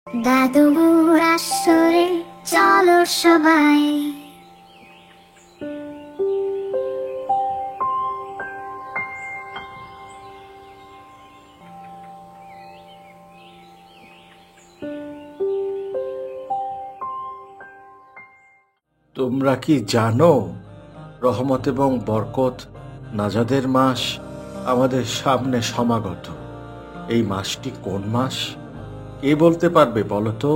দাদুর আসরে চলো সবাই, তোমরা কি জানো রহমত এবং বরকত নাজাদের মাস আমাদের সামনে সমাগত? এই মাসটি কোন মাস? কে বলতে পারবে বলো তো?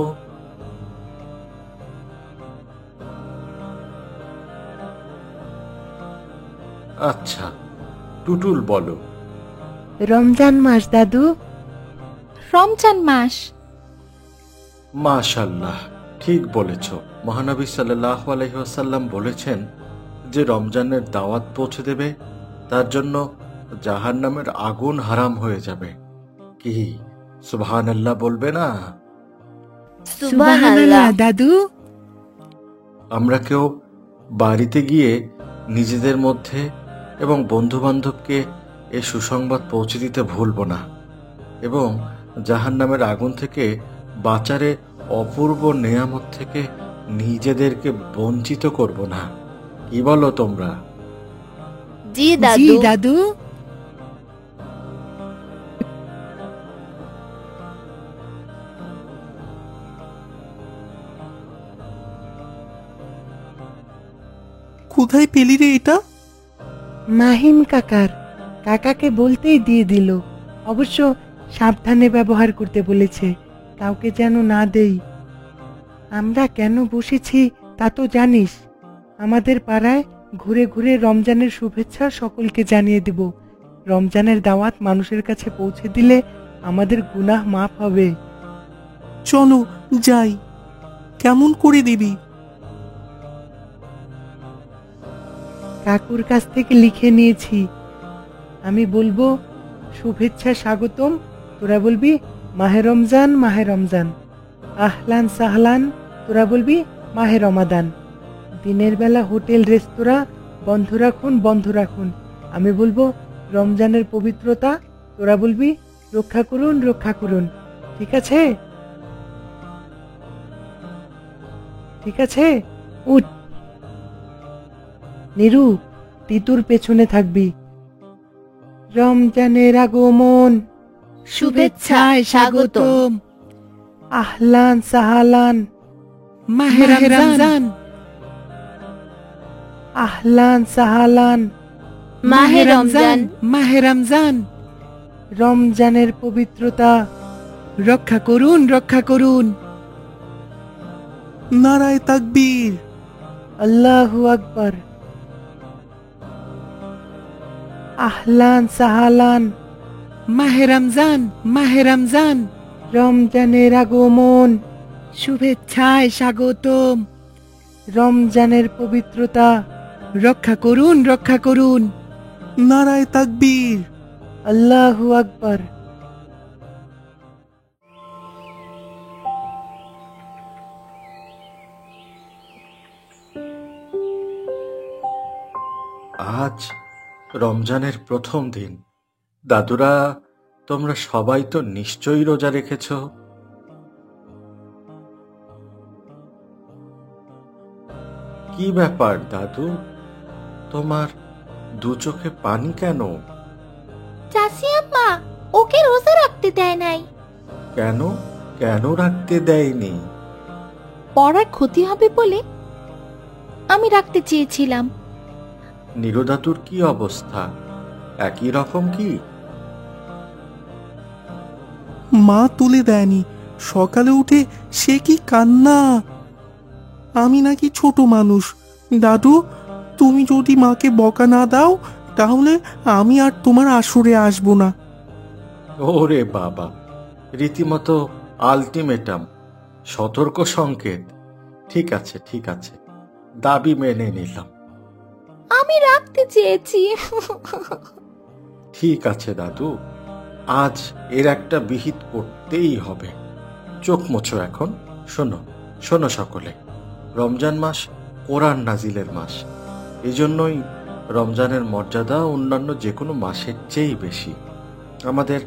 আচ্ছা, টুটুল বলো। রমজান মাস দাদু। রমজান মাস। মাশাআল্লাহ, ঠিক বলেছ। মহানবী সাল্লাল্লাহু আলাইহি ওয়াসাল্লাম বলেছেন যে রমজানের দাওয়াত পৌঁছে দেবে তার জন্য জাহান্নামের আগুন হারাম হয়ে যাবে। কি সুবহানাল্লাহ বলবে না? সুবহানাল্লাহ দাদু। আমরা কেউ বাড়িতে গিয়ে নিজেদের মধ্যে এবং বন্ধু বান্ধবকে এ সুসংবাদ পৌঁছে দিতে ভুলব না এবং জাহান্নামের আগুন থেকে বাঁচারে অপূর্ব নেয়ামত থেকে নিজেদেরকে বঞ্চিত করব না। কি বলো তোমরা? জি জি দাদু। কোথায় পেলি রে এটা? মাহিম কাকাকে বলতেই দিয়ে দিল। অবশ্য সাবধানে ব্যবহার করতে বলেছে, কাউকে যেন না দেই। আমরা কেন বসেছি তা তো জানিস। আমাদের পাড়ায় ঘুরে ঘুরে রমজানের শুভেচ্ছা সকলকে জানিয়ে দেব। রমজানের দাওয়াত মানুষের কাছে পৌঁছে দিলে আমাদের গুনাহ মাফ হবে। চলো যাই। কেমন করে দিবি? কাকুর কাছ থেকে লিখে নিয়েছি। আমি বলবো শুভেচ্ছা স্বাগতম, তোরা বলবি মাহে রমজান মাহে রমজান। আহলান সাহলান, তোরা বলবি মাহে রমাদান। দিনের বেলা হোটেল রেস্তোরাঁ বন্ধ রাখুন। আমি বলবো রমজানের পবিত্রতা, তোরা বলবি রক্ষা করুন। ঠিক আছে? ঠিক আছে, উঠ। নিরু, তিতুর পেছনে থাকবি। রমজানের আগমন, শুভেচ্ছায় স্বাগতম। আহলান সাহালান, মাহে রমজান। আহলান সাহালান, মাহে রমজান। মাহে রমজান। রমজানের পবিত্রতা রক্ষা করুন। নারায়ে তাকবীর। আল্লাহু আকবার। আহলান সাহালান, মাহে রমজান। রমজানের আগমন, শুভেচ্ছায় স্বাগতম। রমজানের পবিত্রতা রক্ষা করুন। নারায়ে তাকবীর। আল্লাহু আকবার। আজ রমজানের প্রথম দিন। দাদুরা, তোমরা সবাই তো নিশ্চয়ই রোজা রেখেছ। কি ব্যাপার দাদু, তোমার দু চোখে পানি কেন? চাচি আম্মা ওকে রোজা রাখতে দেয় নাই। কেন কেন রাখতে দেয়নি? পড়ার ক্ষতি হবে বলে আমি রাখতে চেয়েছিলাম। নীরদাতুর কি অবস্থা? একই রকম কি? মা তুলে দেয়নি। সকালে উঠে সে কি কান্না। আমি নাকি ছোট মানুষ। দাদু, তুমি যদি মাকে বকা না দাও তাহলে আমি আর তোমার আসরে আসবো না। ওরে বাবা, রীতিমতো আলটিমেটাম, সতর্ক সংকেত। ঠিক আছে, দাবি মেনে নিলাম। আমি রাখতে চেয়েছি। ঠিক আছে দাদু, আজ এর একটা বিহিত করতেই হবে। চোখ মোছো এখন। শোনো সকলে, রমজান মাস কোরআন নাজিলের মাস। এজন্যই রমজানের মর্যাদা অন্যান্য যে কোনো মাসের চেয়েই বেশি। আমাদের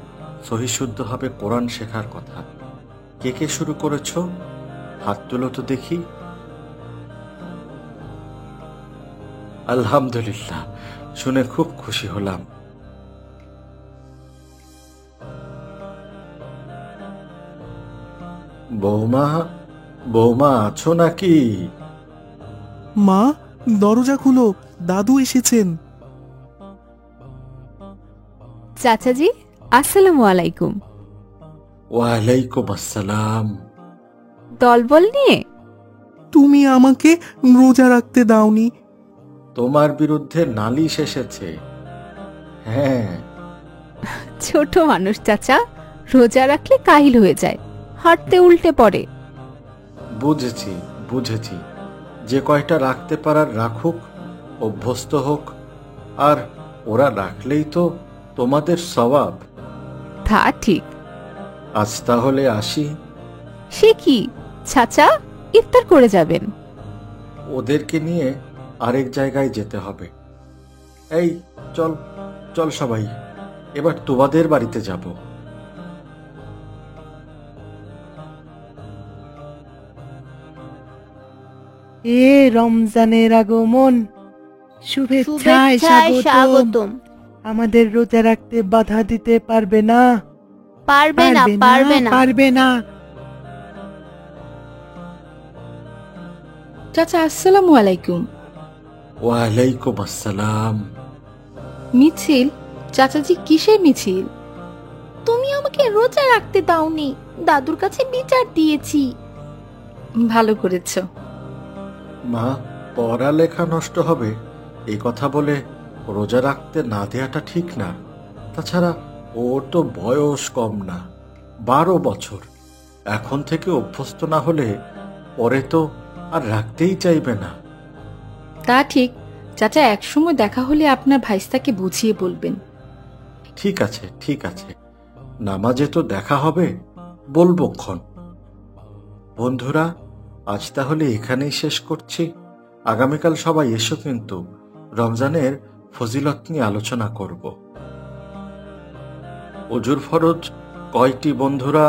সহিশুদ্ধভাবে কোরআন শেখার কথা। কে কে শুরু করেছো? হাত তুলো তো দেখি। আলহামদুলিল্লাহ, শুনে খুব খুশি হলাম। বৌমা, বৌমা আছো নাকি? মা, দরজা খুলো, দাদু এসেছেন। চাচাজি, আসসালামু আলাইকুম। ওয়ালাইকুম আসসালাম। দলবল নিয়ে? তুমি আমাকে রোজা রাখতে দাওনি। তোমার বিরুদ্ধে নালিশ এসেছে। হ্যাঁ, ছোট মানুষ চাচা, রোজা রাখলে কাহিল হয়ে যায়, হাঁটতে উল্টে পড়ে। বুঝেছি বুঝেছি। যে কয়টা রাখতে পারার রাখুক, অভ্যস্ত হোক। আর ওরা রাখলেই তো তোমাদের সওয়াব। তা ঠিক। আজ তাহলে আসি। সে কি চাচা, ইফতার করে যাবেন? ওদেরকে নিয়ে আরেক জায়গায় যেতে হবে। এই চল চল সবাই, এবার তোমাদের বাড়িতে যাব। এ রমজানের আগমন, শুভেচ্ছায় স্বাগতম। আমাদের রোজা রাখতে বাধা দিতে পারবে না, পারবে না। পারবে না। চাচা, আসসালামু আলাইকুম। ওয়ালাইকুম আসসালাম। মিছিল? চাচাজি, কিসের মিছিল? তুমি আমাকে রোজা রাখতে দাওনি, দাদুর কাছে বিচার দিয়েছি। ভালো করেছো। মা, পড়ালেখা নষ্ট হবে এই কথা বলে রোজা রাখতে না দেয়াটা ঠিক না। তাছাড়া ওর তো বয়স কম না, 12 বছর। এখন থেকে অভ্যস্ত না হলে পরে তো আর রাখতেই চাইবে না। তা ঠিক। চাচা, একসময় দেখা হলে আপনার ভাইস্তাকে বুঝিয়ে বলবেন। ঠিক আছে ঠিক আছে, নামাজে তো দেখা হবে, বলবো ক্ষণ। বন্ধুরা, আজ তাহলে এখানেই শেষ করছি। আগামীকাল সবাই এসো, কিন্তু রমজানের ফজিলত নিয়ে আলোচনা করব। অজুর ফরজ কয়টি বন্ধুরা?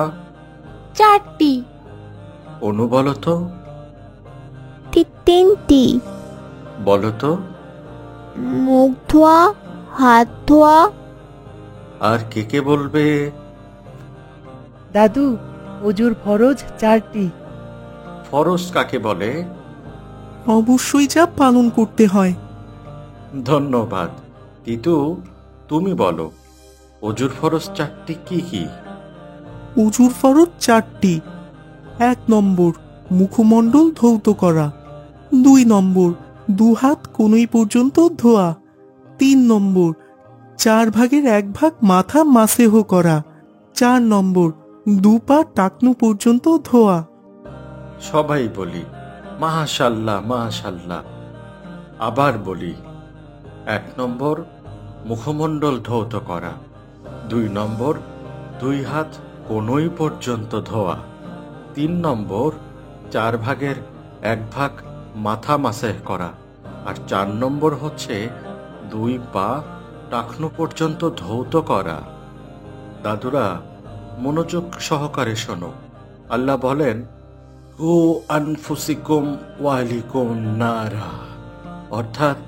4টি। অনু বলো তো। 3টি। বলো তো। মুখ ধোয়া, হাত ধোয়া। আর কে কে বলবে? দাদু, অজুর ফরজ 4টি। ফরজ কাকে বলে? অবশ্যই যা পালন করতে হয়। ধন্যবাদ। কিন্তু তুমি বলো, অজুর ফরজ 4টি কি কি? উজুর ফরজ 4টি। 1 নম্বর, মুখমণ্ডল ধৌত করা। 2 নম্বর, দুহাত কনুই পর্যন্ত ধোয়া। 3 নম্বর, 4 ভাগের 1 ভাগ মাথা মাসেহ করা। 4 নম্বর, 2 পা টাকনু পর্যন্ত ধোয়া। সবাই বলি মাশাআল্লাহ মাশাআল্লাহ। আবার বলি, 1 নম্বর, মুখমণ্ডল ধৌত করা। 2 নম্বর, 2 হাত কনুই পর্যন্ত ধোয়া। 3 নম্বর, 4 ভাগের 1 ভাগ মাথা মাসেহ করা। আর 4 নম্বর হচ্ছে 2 পা টাকনু পর্যন্ত ধৌত করা। দাদুরা, মনোযোগ সহকারে শোনো। আল্লাহ বলেন, কু আনফুসিকুম ওয়ালিকুম নারা, অর্থাৎ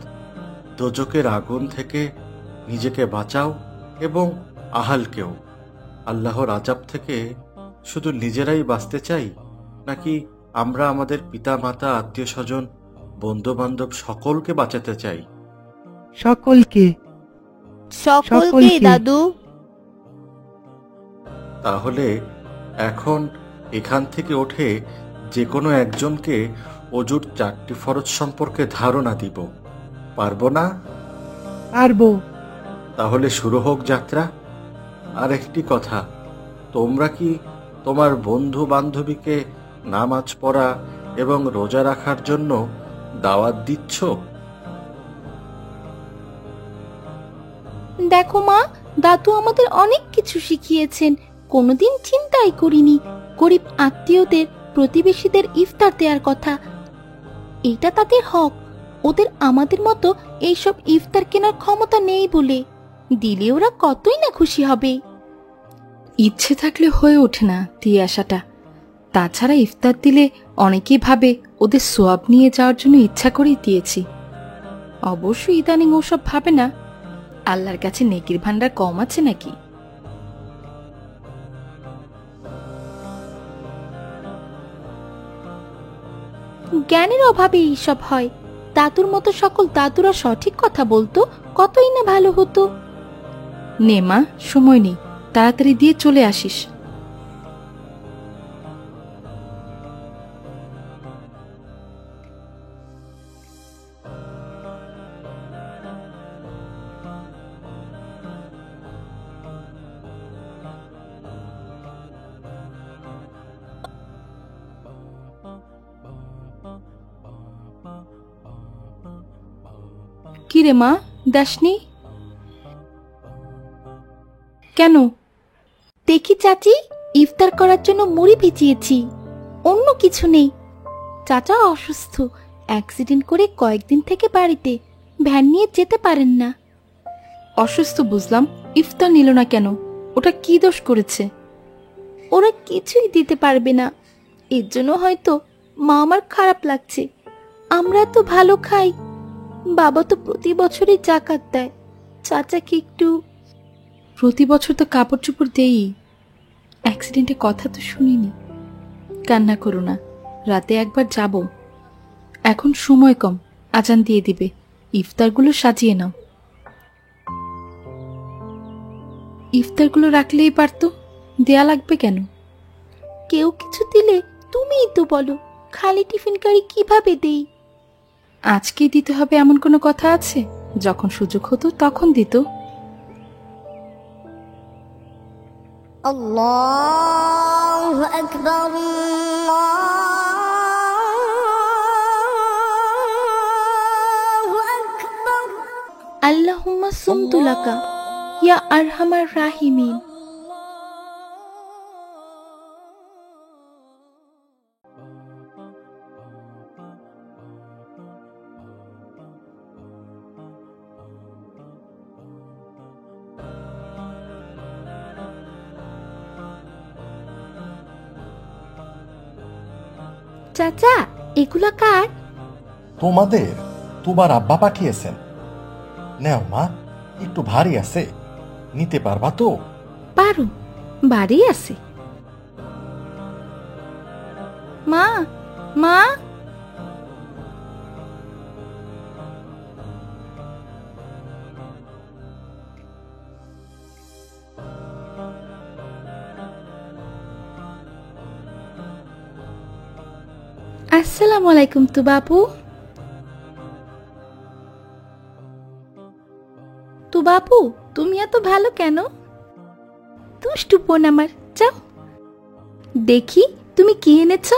দোজকের আগুন থেকে নিজেকে বাঁচাও এবং আহালকেও। আল্লাহর আযাব থেকে শুধু নিজেরাই বাঁচতে চাই, নাকি আমরা আমাদের পিতা মাতা, আত্মীয় স্বজন, বন্ধু বান্ধব সকলকে বাঁচাতে চাই? সকলকে। সকলকে দাদু। তাহলে এখন এখান থেকে উঠে যে কোনো একজনকে অজুর 4টি ফরজ সম্পর্কে ধারণা দিব। পারবো না? পারবো। তাহলে শুরু হোক যাত্রা। আর একটি কথা, তোমরা কি তোমার বন্ধু বান্ধবীকে নামাজ পড়া এবং রোজা রাখার জন্য দাওয়াত দিচ্ছ? দেখো মা, দাদু আমাদের অনেক কিছু শিখিয়েছেন, কোনোদিন চিন্তাই করিনি গরিব আত্মীয়দের, প্রতিবেশীদের ইফতার দেওয়ার কথা। এটা তাদের হক। ওদের আমাদের মতো এইসব ইফতার কেনার ক্ষমতা নেই বলে। দিলে ওরা কতই না খুশি হবে। ইচ্ছে থাকলে হয়ে ওঠে না দিয়ে আসাটা। তাছাড়া ইফতার দিলে অনেকেই ভাবে ওদের সোয়াব নিয়ে যাওয়ার জন্য ইচ্ছা করেই দিয়েছি। অবশ্যই ইদানিং ওসব ভাবে না। আল্লাহর কাছে নেকির ভান্ডার কম আছে নাকি? জ্ঞানের অভাবে এইসব হয়। দাদুর মতো সকল দাদুরা সঠিক কথা বলতো, কতই না ভালো হতো। নে মা, সময় নেই, তাড়াতাড়ি দিয়ে চলে আসিস। কি রে মা, দাসনি কেন? দেখি চাচি, ইফতার করার জন্য মুড়ি ভিজিয়েছি, অন্য কিছু নেই। চাচা অসুস্থ, অ্যাক্সিডেন্ট করে কয়েকদিন থেকে বাড়িতে, ভ্যান নিয়ে যেতে পারেন না। অসুস্থ বুঝলাম, ইফতার নিল না কেন? ওটা কি দোষ করেছে? ওরা কিছুই দিতে পারবে না, এর জন্য হয়তো মা আমার খারাপ লাগছে। আমরা তো ভালো খাই, বাবা তো প্রতি বছরই জাকাত দেয়। চাচাকে একটু। প্রতি বছর তো কাপড় চোপড় দেই। অ্যাক্সিডেন্টে কথা তো শুনিনি। কান্না করো না, রাতে একবার যাব। এখন সময় কম, আজান দিয়ে দিবে। ইফতারগুলো সাজিয়ে নাও। ইফতারগুলো রাখলেই পারতো, দেয়া লাগবে কেন? কেউ কিছু দিলে তুমিই তো বলো, খালি টিফিন কারি কিভাবে দেই? আজকেই দিতে হবে এমন কোনো কথা আছে? যখন সুযোগ হতো তখন দিত। আল্লাহু আকবার, আল্লাহু আকবার। আল্লাহুম্মা সুমতু লাকা ইয়া আরহামার রাহিমিন। চাচা, এগুলা কার? তোমাদের? তোমার আব্বা পাঠিয়েছেন। নেও মা, একটু ভারী আছে, নিতে পারবা তো? পারো, বাড়ি আছে। মা, মা, আসসালামু আলাইকুম তো বাবু। তো বাবু, তুমি এত ভালো কেন? দুষ্টু বোন আমার, যাও দেখি তুমি কি এনেছ।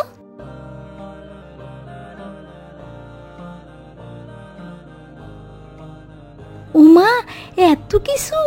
উমা, এত কিছু!